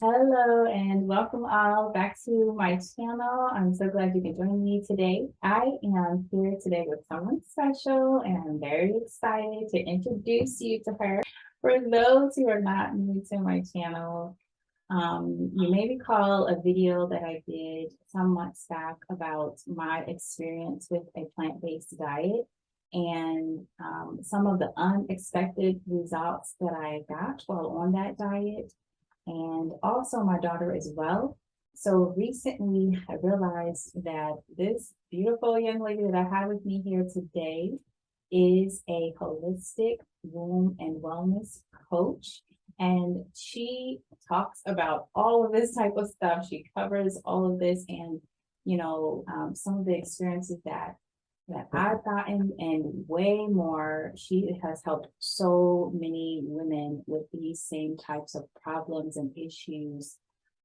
Hello and welcome all back to my channel. I'm so glad you can join me today. I am here today with someone special and I'm very excited to introduce you to her. For those who are not new to my channel, you may recall a video that I did some months back about my experience with a plant-based diet and some of the unexpected results that I got while on that diet, and also my daughter as well. So recently I realized that this beautiful young lady that I have with me here today is a holistic womb and wellness coach. And she talks about all of this type of stuff. She covers all of this and, some of the experiences that I've gotten and way more. She has helped so many women with these same types of problems and issues.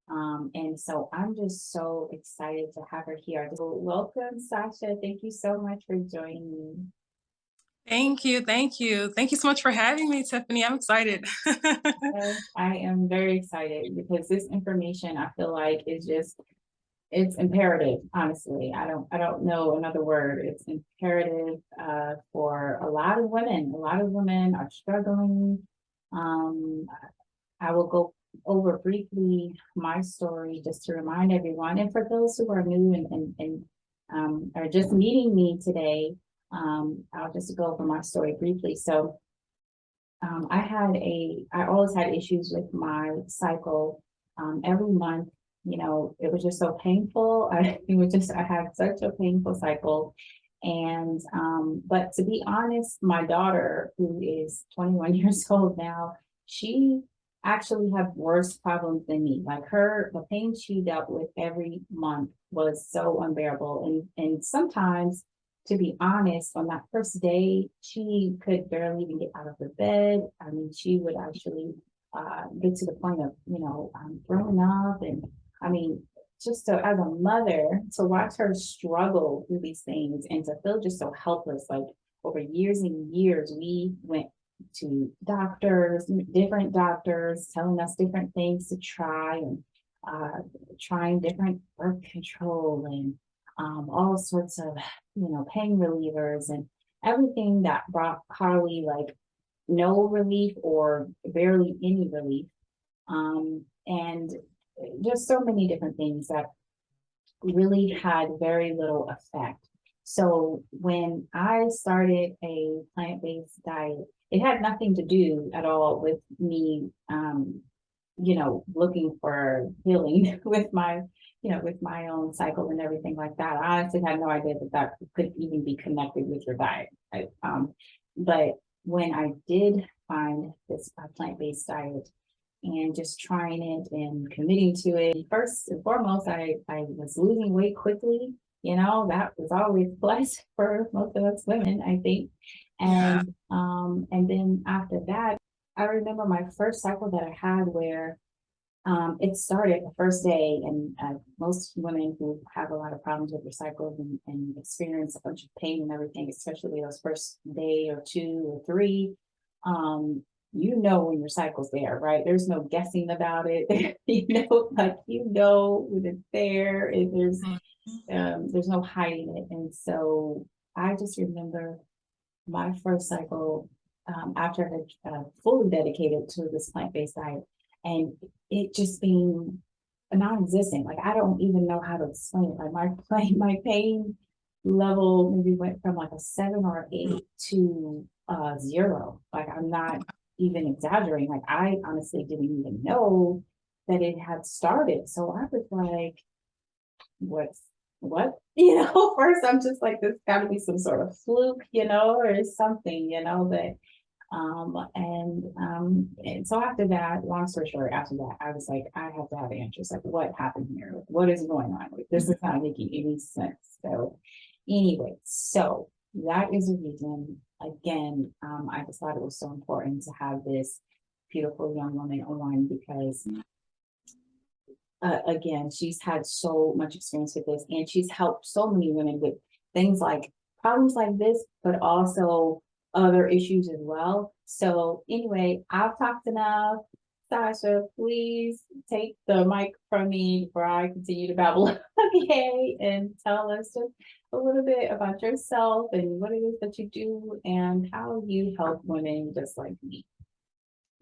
And so I'm just so excited to have her here. So welcome, Sasha. Thank you so much for joining me. Thank you. Thank you. Thank you so much for having me, Tiffany. I'm excited. I am very excited because this information I feel like is just it's imperative, honestly. I don't know another word. It's imperative for a lot of women. A lot of women are struggling. Um, I will go over briefly my story just to remind everyone, and for those who are new and are just meeting me today, I'll just go over my story briefly. So I always had issues with my cycle. Every month, it was just so painful. I had such a painful cycle. And, but to be honest, my daughter, who is 21 years old now, she actually had worse problems than me. Like the pain she dealt with every month was so unbearable. And sometimes, to be honest, on that first day, she could barely even get out of the bed. I mean, she would actually get to the point of, throwing up. And I mean, just to, as a mother, to watch her struggle through these things and to feel just so helpless, like over years and years, we went to doctors, different doctors telling us different things to try and trying different birth control and all sorts of, pain relievers and everything that brought Carly like no relief or barely any relief. And just so many different things that really had very little effect. So when I started a plant-based diet, it had nothing to do at all with me, looking for healing with my own cycle and everything like that. I honestly had no idea that could even be connected with your diet. But when I did find this plant-based diet, and just trying it and committing to it. First and foremost, I was losing weight quickly. That was always a plus for most of us women, I think. Yeah. And then after that, I remember my first cycle that I had where it started the first day, and most women who have a lot of problems with their cycles and experience a bunch of pain and everything, especially those first day or two or three, when your cycle's there, right? There's no guessing about it. When it's there. There's no hiding it. And so I just remember my first cycle after I had fully dedicated to this plant-based diet, and it just being non-existent. Like I don't even know how to explain it. Like my pain level maybe went from like a 7 or 8 to 0. Like I'm not even exaggerating. Like I honestly didn't even know that it had started. So I was like, what? First I'm just like, this gotta be some sort of fluke, or something, that and so after that, long story short, after that, I was like, I have to have answers. Like, what happened here? Like, what is going on? Like, this is not making any sense. So, anyway, so that is the reason. Again, I just thought it was so important to have this beautiful young woman on because, again, she's had so much experience with this, and she's helped so many women with things like problems like this, but also other issues as well. So anyway, I've talked enough. Sasha, please take the mic from me before I continue to babble. Okay, and tell us just a little bit about yourself and what it is that you do and how you help women just like me.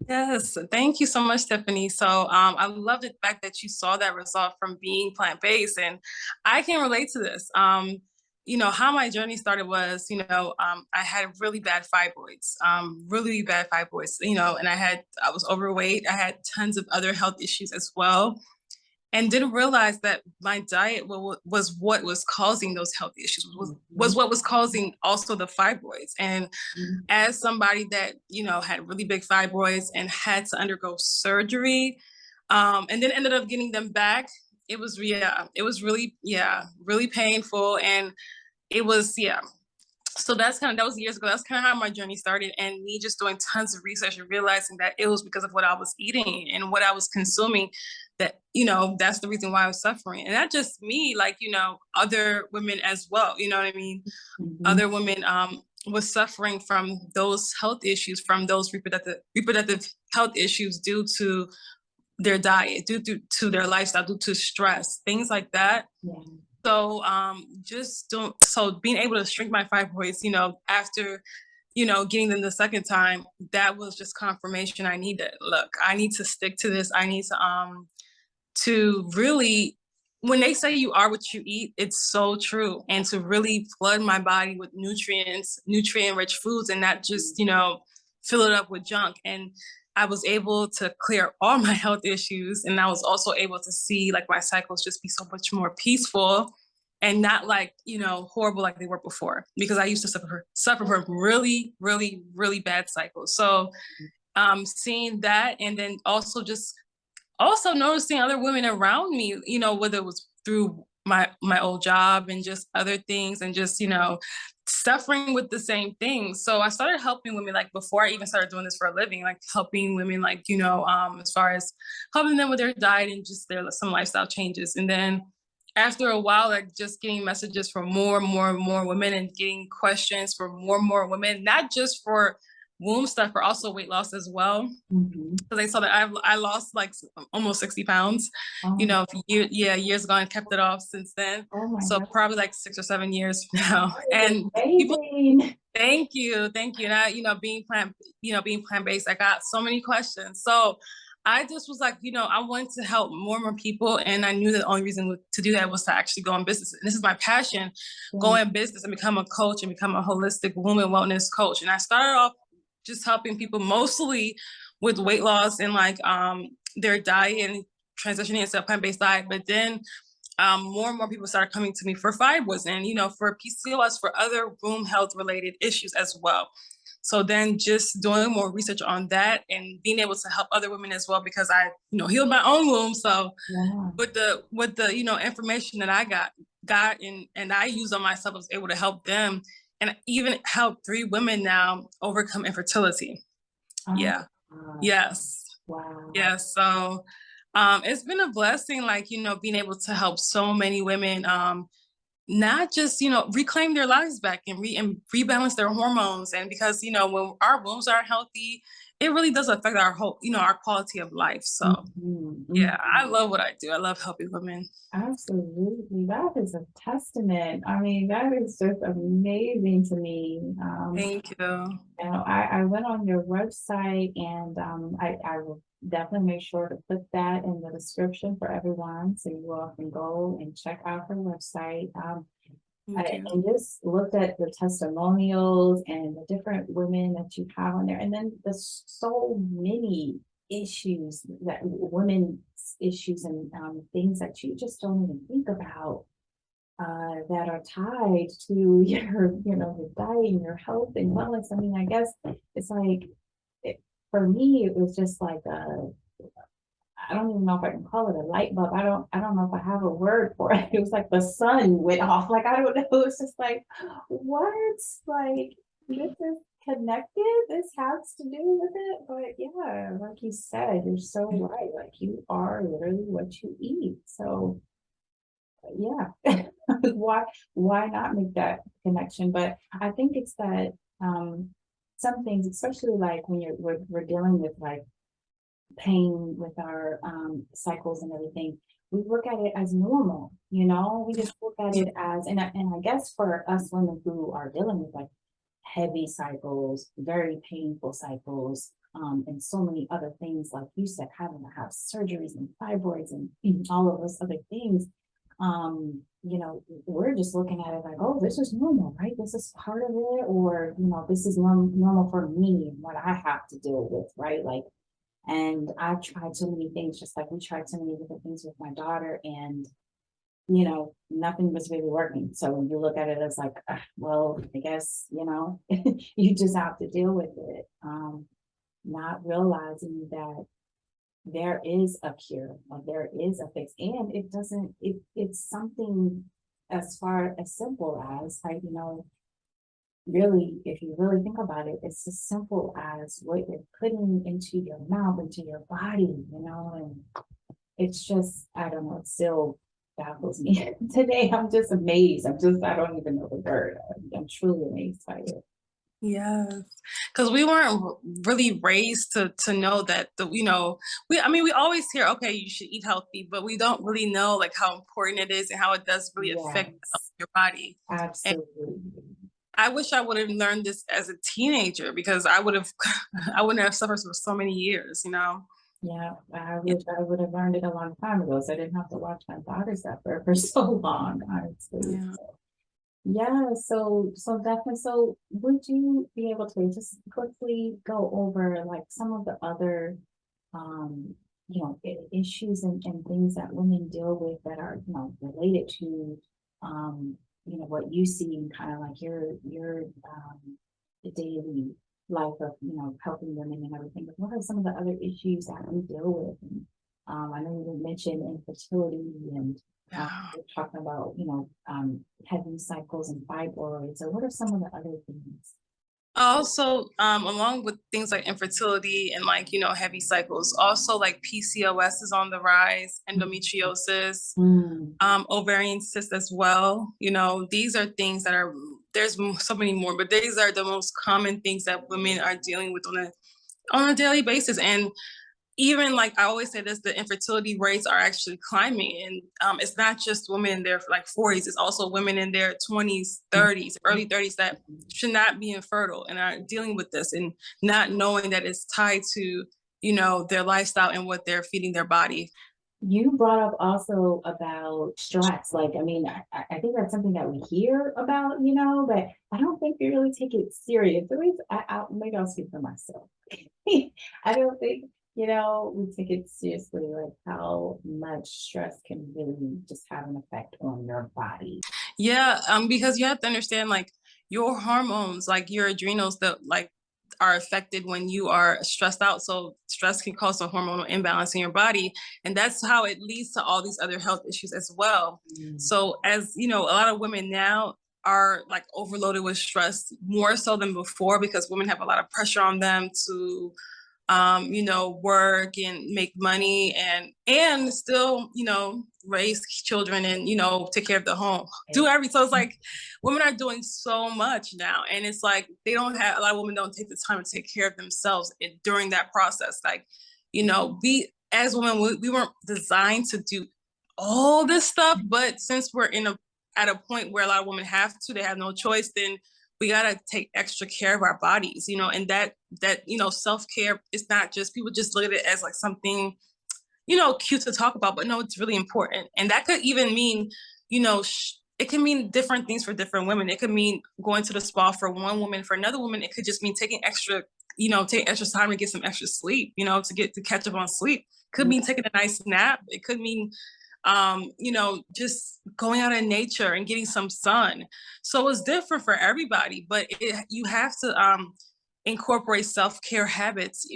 Yes, thank you so much, Tiffany. So I love the fact that you saw that result from being plant-based, and I can relate to this. How my journey started was, I had really bad fibroids, and I was overweight. I had tons of other health issues as well, and didn't realize that my diet was what was causing those health issues, was Mhm, what was causing also the fibroids. And mhm, as somebody that had really big fibroids and had to undergo surgery, and then ended up getting them back, it was really, really painful. And it was, so that was years ago. That's kind of how my journey started, and me just doing tons of research and realizing that it was because of what I was eating and what I was consuming, that that's the reason why I was suffering. And not just me, like other women as well, you know what I mean. mhm. Other women was suffering from those health issues, from those reproductive health issues, due to their diet, due to their lifestyle, due to stress, things like that. Yeah. So being able to shrink my fibroids, after getting them the second time, that was just confirmation I needed. Look, I need to stick to this. I need to really, when they say you are what you eat, it's so true. And to really flood my body with nutrient rich foods, and not just fill it up with junk. And I was able to clear all my health issues, and I was also able to see like my cycles just be so much more peaceful, and not like horrible like they were before, because I used to suffer from really, really, really bad cycles. So seeing that, and then also noticing other women around me, whether it was through my old job and just other things, and just suffering with the same things. So I started helping women, like before I even started doing this for a living, like helping women, like as far as helping them with their diet and just some lifestyle changes. And then after a while, like just getting messages from more and more and more women, and getting questions for more and more women, not just for womb stuff, but also weight loss as well, Mhm. because they saw that I lost like almost 60 pounds, Oh, years ago, and kept it off since then. oh my So God. probably like 6 or 7 years now. That And is people, amazing. thank you. And being plant-based, I got so many questions. So I just was like, I wanted to help more and more people. And I knew that the only reason to do that was to actually go in business. And this is my passion, go Yeah. in business and become a coach and become a holistic woman wellness coach. And I started off just helping people mostly with weight loss and like their diet, and transitioning into a plant-based diet. But then more and more people started coming to me for fibroids, and for PCOS, for other womb health related issues as well. So then just doing more research on that, and being able to help other women as well, because I healed my own womb. So Yeah. with the information that I got and I used on myself, I was able to help them, and even help 3 women now overcome infertility. Oh, Yeah. gosh. Yes. Wow. Yes. So it's been a blessing, like, being able to help so many women, not just, reclaim their lives back, and rebalance their hormones. And because, when our wombs are healthy, it really does affect our whole, our quality of life. So Mhm, yeah, mhm. I love what I do. I love helping women. Absolutely. That is a testament. I mean, that is just amazing to me. Thank you. I went on your website and I will definitely make sure to put that in the description for everyone so you all can go and check out her website. Thank you. And just looked at the testimonials and the different women that you have on there, and then there's so many issues that women's issues and things that you just don't even think about that are tied to your diet and your health and wellness. I mean, I guess it's like for me, it was just like I don't even know if I can call it a light bulb. I don't know if I have a word for it. It was like the sun went off. Like I don't know. It's just like, what? Like this is connected. This has to do with it. But yeah, like you said, you're so right. Like you are literally what you eat. So yeah. Why not make that connection? But I think it's that some things, especially like when we're dealing with like pain with our cycles and everything, we look at it as normal, you know, we just look at Yeah. it as, and I guess for us women who are dealing with like heavy cycles, very painful cycles, and so many other things, like you said, having to have surgeries and fibroids and all of those other things, you know, we're just looking at it like, oh, this is normal, right? This is part of it, or, you know, this is normal for me and what I have to deal with, right? Like, and I've tried so many things, just like we tried so many different things with my daughter, and you know, nothing was really working. So when you look at it as like, well, I guess, you know, you just have to deal with it. Not realizing that there is a cure, or there is a fix, and it doesn't, it's something as far as simple as, like, you know, really, if you really think about it, it's as simple as what you're putting into your mouth, into your body, you know, and it's just, I don't know, it still baffles me. Today, I'm just amazed. I don't even know the word. I'm truly amazed by it. Yes, because we weren't really raised to know that I mean we always hear, okay, you should eat healthy, but we don't really know like how important it is and how it does really affect Yes, your body. And absolutely. I wish I would have learned this as a teenager because I would have I wouldn't have suffered for so many years, you know. Yeah, I wish I would have learned it a long time ago, so I didn't have to watch my daughter suffer for so long, honestly. Yeah. Yeah, so definitely. So would you be able to just quickly go over like some of the other um you know issues and things that women deal with that are, you know, related to um you know what you see in kind of like your the daily life of, you know, helping women and everything, but what are some of the other issues that we deal with? And I know you mentioned infertility, and Yeah. we're talking about, you know, heavy cycles and fibroids. So what are some of the other things? Also, along with things like infertility and like, heavy cycles, also like PCOS is on the rise, endometriosis, Mm, ovarian cysts as well. These are things that are, so many more, but these are the most common things that women are dealing with on a daily basis. And even like I always say this, the infertility rates are actually climbing. And it's not just women in their like 40s, it's also women in their 20s, 30s, early 30s that should not be infertile and are dealing with this and not knowing that it's tied to, their lifestyle and what they're feeding their body. you brought up also about stress. Like, I mean, I think that's something that we hear about, you know, but I don't think we really take it serious. At least maybe I'll speak for myself. I don't think, you know, we take it seriously, like how much stress can really just have an effect on your body. Yeah, because you have to understand like your hormones, like your adrenals that like are affected when you are stressed out. So stress can cause a hormonal imbalance in your body. And that's how it leads to all these other health issues as well. Mm. So as you know, a lot of women now are like overloaded with stress more so than before because women have a lot of pressure on them to work and make money and still, raise children and, take care of the home, do everything. So it's like women are doing so much now. And it's like they don't have a lot of women don't take the time to take care of themselves during that process. Like, we as women, we weren't designed to do all this stuff, but since we're at a point where a lot of women they have no choice, then we gotta take extra care of our bodies, and that self-care is not just people just look at it as like something cute to talk about, but no, it's really important. And that could even mean it can mean different things for different women. It could mean going to the spa for one woman. For another woman, it could just mean taking extra take extra time to get some extra sleep, to catch up on sleep. Could mean taking a nice nap. It could mean just going out in nature and getting some sun. So it's different for everybody, but you have to incorporate self-care habits,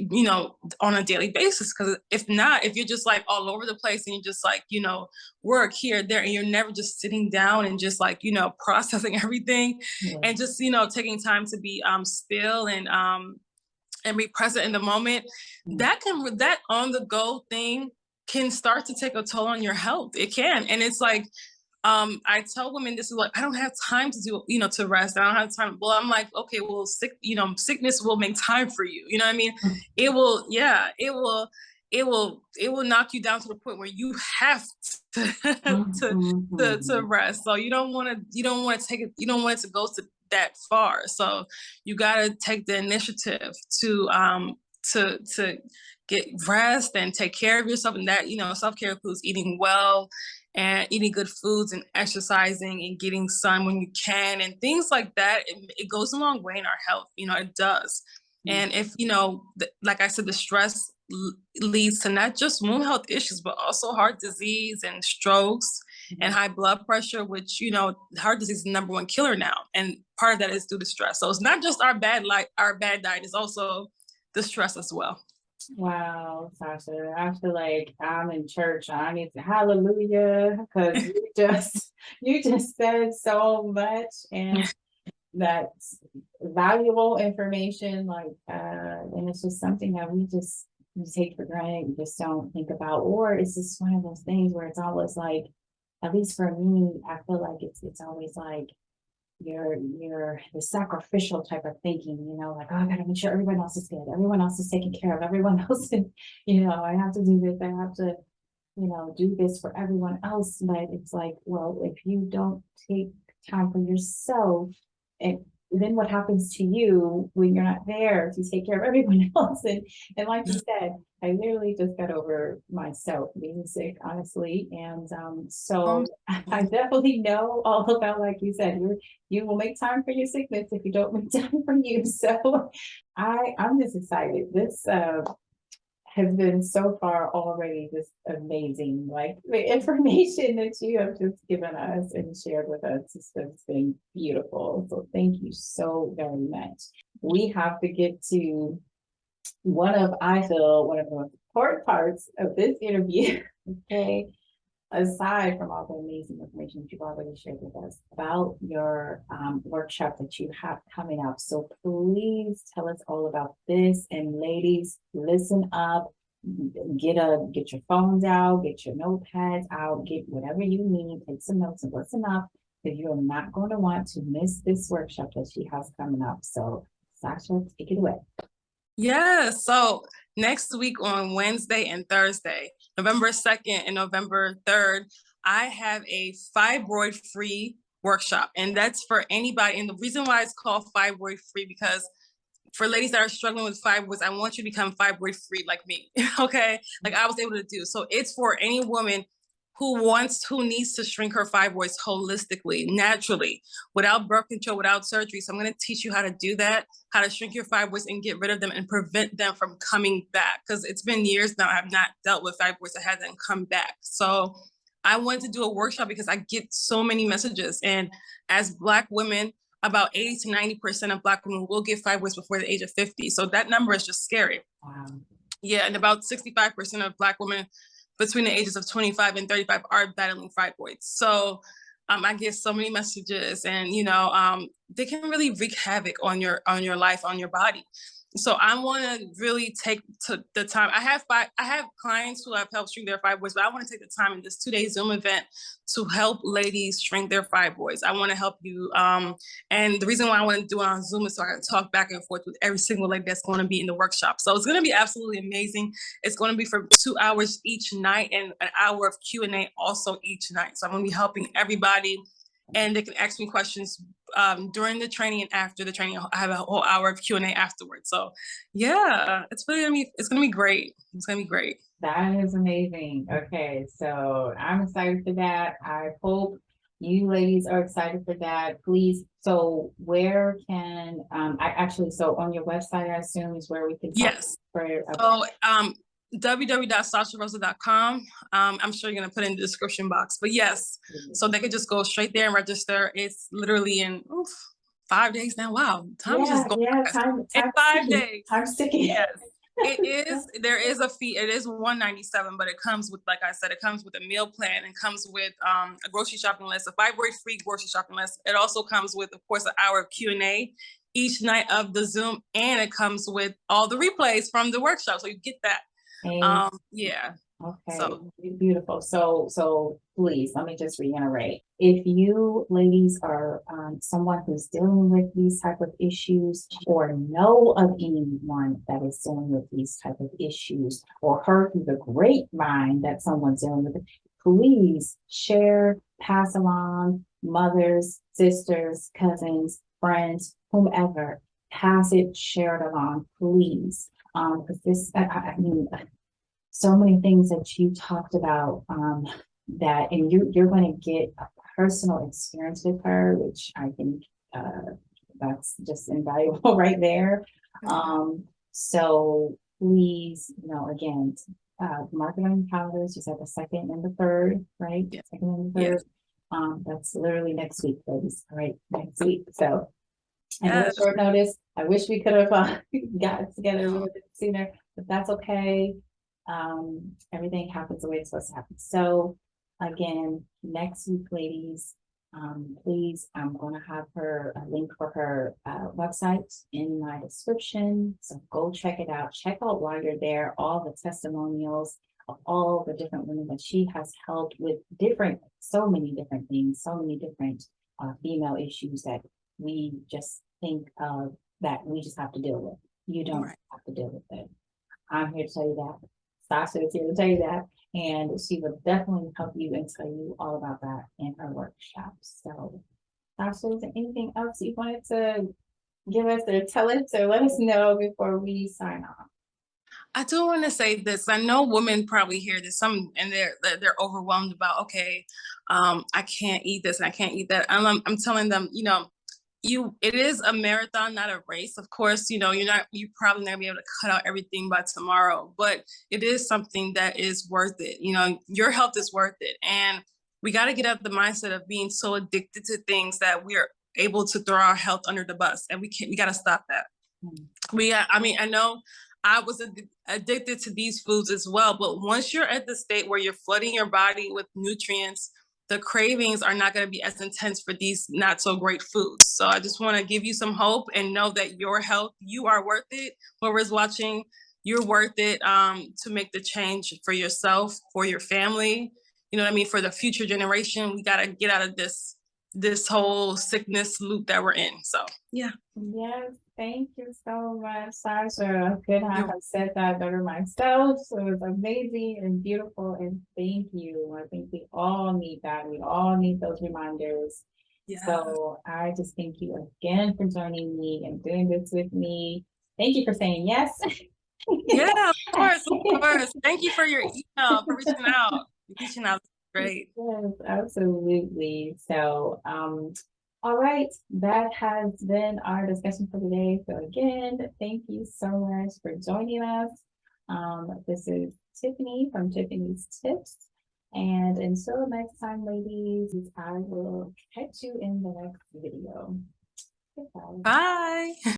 on a daily basis. Because if not, if you're just like all over the place and you're just like, work here, there, and you're never just sitting down and just like, processing everything Yeah. and just, taking time to be still and be present in the moment, Mm. that on the go thing can start to take a toll on your health. It can. And it's like, I tell women this is like, I don't have time to do, to rest. I don't have time. Well, I'm like, okay, well, sickness will make time for you. You know what I mean? Mm. It will, yeah, it will. it will knock you down to the point where you have to to rest. So you don't want to take it, you don't want it to go to that far. So you got to take the initiative to get rest and take care of yourself. And that, self-care includes eating well and eating good foods and exercising and getting sun when you can and things like that. It goes a long way in our health. It does. And if, like I said, the stress leads to not just wound health issues, but also heart disease and strokes and high blood pressure, which, heart disease is the number one killer now. And part of that is due to stress. So it's not just our bad diet, it's also the stress as well. Wow, Sasha, I feel like I'm in church. I need to hallelujah, because you just said so much, and that's valuable information. And it's just something that we take for granted. We just don't think about, or it's just one of those things where it's always like, at least for me, I feel like it's always like you're the sacrificial type of thinking, like, oh, I gotta make sure everyone else is good, everyone else is taken care of, everyone else is, I have to do this, I have to, do this for everyone else. But it's like, well, if you don't take time for yourself, and then what happens to you when you're not there to take care of everyone else? And like you said, I literally just got over myself being sick, honestly. And so I definitely know all about, like you said, you will make time for your sickness if you don't make time for you. So I'm just excited. This has been so far already just amazing. Like the information that you have just given us and shared with us has been beautiful. So thank you so very much. We have to get to one of the most important parts of this interview. Okay. Aside from all the amazing information that you've already shared with us about your workshop that you have coming up. So please tell us all about this. And ladies, listen up, get your phones out, get your notepads out, get whatever you need, take some notes and listen up, because you're not going to want to miss this workshop that she has coming up. So Sasha, take it away. Yeah, so next week on Wednesday and Thursday, November 2nd and November 3rd, I have a Fibroid Free WorkShop, and that's for anybody. And the reason why it's called Fibroid Free, because for ladies that are struggling with fibroids, I want you to become fibroid free like me, okay? Like I was able to do. So it's for any woman who needs to shrink her fibroids holistically, naturally, without birth control, without surgery. So I'm going to teach you how to do that, how to shrink your fibroids and get rid of them and prevent them from coming back. Because it's been years now I've not dealt with fibroids that hasn't come back. So I wanted to do a workshop because I get so many messages. And as Black women, about 80 to 90% of Black women will get fibroids before the age of 50. So that number is just scary. Wow. Yeah, and about 65% of Black women between the ages of 25 and 35 are battling fibroids. So I get so many messages, and they can really wreak havoc on your life, on your body. So I want to really take the time. I have clients who I've helped shrink their fibroids, but I want to take the time in this 2-day Zoom event to help ladies shrink their fibroids. I want to help you. And the reason why I want to do it on Zoom is so I can talk back and forth with every single lady that's going to be in the workshop. So it's going to be absolutely amazing. It's going to be for 2 hours each night and an hour of Q&A also each night. So I'm going to be helping everybody, and they can ask me questions during the training and after the training. I have a whole hour of Q&A afterwards. So yeah, it's gonna be great. It's gonna be great. That is amazing. Okay, so I'm excited for that. I hope you ladies are excited for that. Please. So where can so on your website, I assume, is where we can yes. So www.sasharosa.com. I'm sure you're going to put in the description box, but yes, so they could just go straight there and register. It's literally in 5 days now. Wow, time just going time in 5 days. I'm sticking. Yes, it is. There is a fee. It is $197, but it comes with, like I said, it comes with a meal plan. It comes with a grocery shopping list, a fibroid-free grocery shopping list. It also comes with, of course, an hour of Q&A each night of the Zoom, and it comes with all the replays from the workshop. So you get that. Yeah. Okay, So beautiful. So please, let me just reiterate. If you ladies are someone who's dealing with these type of issues or know of anyone that is dealing with these type of issues or heard through the grapevine that someone's dealing with it, please share, pass along, mothers, sisters, cousins, friends, whomever, pass it, share it along, please. Because this, I mean, so many things that you talked about that and you're going to get a personal experience with her, which I think that's just invaluable right there. So please, again, mark it on your calendars. You said the 2nd and the 3rd, right? yeah, 2nd and the yeah, 3rd. That's literally next week, ladies. All right, next week. So I know it's yes. short notice. I wish we could have got it together a little bit sooner, but that's okay. Everything happens the way it's supposed to happen. So again, next week, ladies, please, I'm going to have a link for her website in my description. So go check it out. Check out while you're there, all the testimonials of all the different women that she has helped with so many different things, so many different female issues that we just think of that we just have to deal with. You don't Right. have to deal with it. I'm here to tell you that. Sasha is here to tell you that. And she will definitely help you and tell you all about that in her workshop. So, Sasha, is there anything else you wanted to give us or tell us or let us know before we sign off? I do want to say this. I know women probably hear this some and they're overwhelmed about, okay, I can't eat this and I can't eat that. I'm telling them, it is a marathon, not a race. Of course, you're probably not gonna be able to cut out everything by tomorrow, but it is something that is worth it. Your health is worth it. And we got to get out of the mindset of being so addicted to things that we're able to throw our health under the bus. And we got to stop that. I know I was addicted to these foods as well, but once you're at the state where you're flooding your body with nutrients, the cravings are not going to be as intense for these not so great foods. So I just want to give you some hope and know that your health, you are worth it. Whoever's watching, you're worth it to make the change for yourself, for your family. You know what I mean? For the future generation, we got to get out of this whole sickness loop that we're in. So yeah. Yes, thank you so much, Sasha. I could not You're have said that better myself. So it was amazing and beautiful. And thank you. I think we all need that. We all need those reminders. yeah. So I just thank you again for joining me and doing this with me. Thank you for saying yes. Yeah, of course, of course. Thank you for your email, for reaching out. Reaching out, great. Yes, absolutely. So, all right, that has been our discussion for today. So again, thank you so much for joining us. This is Tiffany from Tiffany's Tips. And until next time, ladies, I will catch you in the next video. Goodbye. Bye.